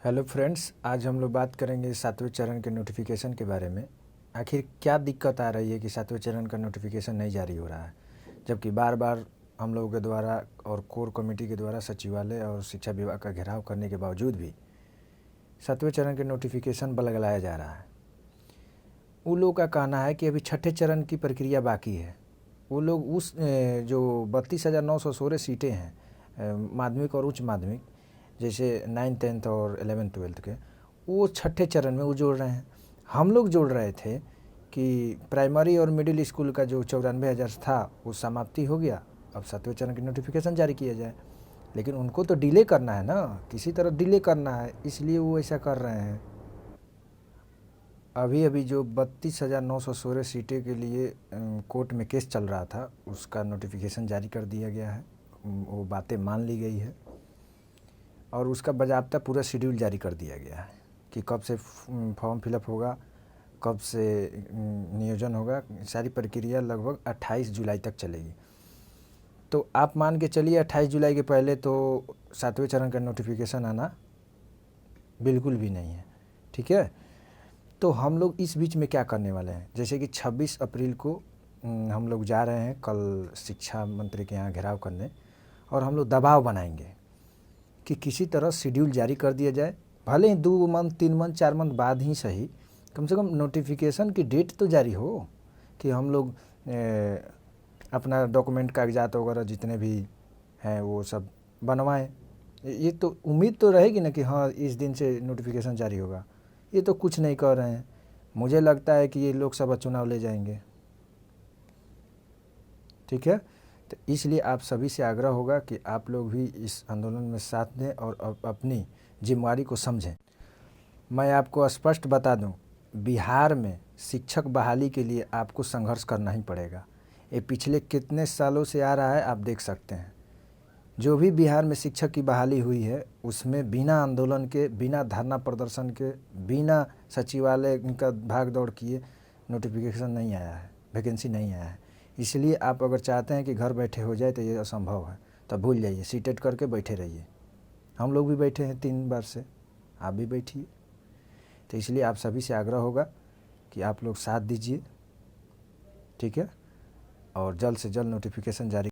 Hello friends, आज हम लोग बात करेंगे सातवें चरण के नोटिफिकेशन के बारे में। आखिर क्या दिक्कत आ रही है कि सातवें चरण का नोटिफिकेशन नहीं जारी हो रहा है, जबकि बार बार हम लोगों के द्वारा और कोर कमेटी के द्वारा सचिवालय और शिक्षा विभाग का घेराव करने के बावजूद भी सातवें चरण के नोटिफिकेशन बलगलाया जा रहा है। उन लोगों का कहना है कि अभी छठे चरण की प्रक्रिया बाकी है। वो लोग उस जो 32,916 सीटें हैं माध्यमिक और उच्च माध्यमिक, जैसे 9th 10th और 11th 12th के, वो छठे चरण में वो जोड़ रहे हैं। हम लोग जोड़ रहे थे कि प्राइमरी और मिडिल स्कूल का जो 94,000 था वो समाप्ति हो गया, अब सातवें चरण की नोटिफिकेशन जारी किया जाए। लेकिन उनको तो डिले करना है ना, किसी तरह डिले करना है, इसलिए वो ऐसा कर रहे हैं। अभी अभी जो 32,916 सीटें के लिए कोर्ट में केस चल रहा था, उसका नोटिफिकेशन जारी कर दिया गया है। वो बातें मान ली गई है और उसका बाज़ाब्ता पूरा शेड्यूल जारी कर दिया गया है कि कब से फॉर्म फिलअप होगा, कब से नियोजन होगा। सारी प्रक्रिया लगभग 28 जुलाई तक चलेगी। तो आप मान के चलिए 28 जुलाई के पहले तो सातवें चरण का नोटिफिकेशन आना बिल्कुल भी नहीं है, ठीक है। तो हम लोग इस बीच में क्या करने वाले हैं, जैसे कि 26 अप्रैल को हम लोग जा रहे हैं कल शिक्षा मंत्री के यहाँ घेराव करने, और हम लोग दबाव बनाएंगे कि किसी तरह शेड्यूल जारी कर दिया जाए। भले ही 2 मंथ 3 मंथ 4 मंथ बाद ही सही, कम से कम नोटिफिकेशन की डेट तो जारी हो कि हम लोग अपना डॉक्यूमेंट कागजात वगैरह जितने भी हैं वो सब बनवाएं। ये तो उम्मीद तो रहेगी ना कि हाँ इस दिन से नोटिफिकेशन जारी होगा। ये तो कुछ नहीं कर रहे हैं। मुझे लगता है कि ये लोकसभा चुनाव ले जाएंगे, ठीक है। तो इसलिए आप सभी से आग्रह होगा कि आप लोग भी इस आंदोलन में साथ दें और अपनी जिम्मेवारी को समझें। मैं आपको स्पष्ट बता दूं, बिहार में शिक्षक बहाली के लिए आपको संघर्ष करना ही पड़ेगा। ये पिछले कितने सालों से आ रहा है, आप देख सकते हैं। जो भी बिहार में शिक्षक की बहाली हुई है उसमें बिना आंदोलन के, बिना धरना प्रदर्शन के, बिना सचिवालय का भाग दौड़ किए नोटिफिकेशन नहीं आया है, वैकेंसी नहीं आया है। इसलिए आप अगर चाहते हैं कि घर बैठे हो जाए तो ये असंभव है। तो भूल जाइए, सीटेट करके बैठे रहिए। हम लोग भी बैठे हैं 3 बार से, आप भी बैठिए। तो इसलिए आप सभी से आग्रह होगा कि आप लोग साथ दीजिए, ठीक है, और जल्द से जल्द नोटिफिकेशन जारी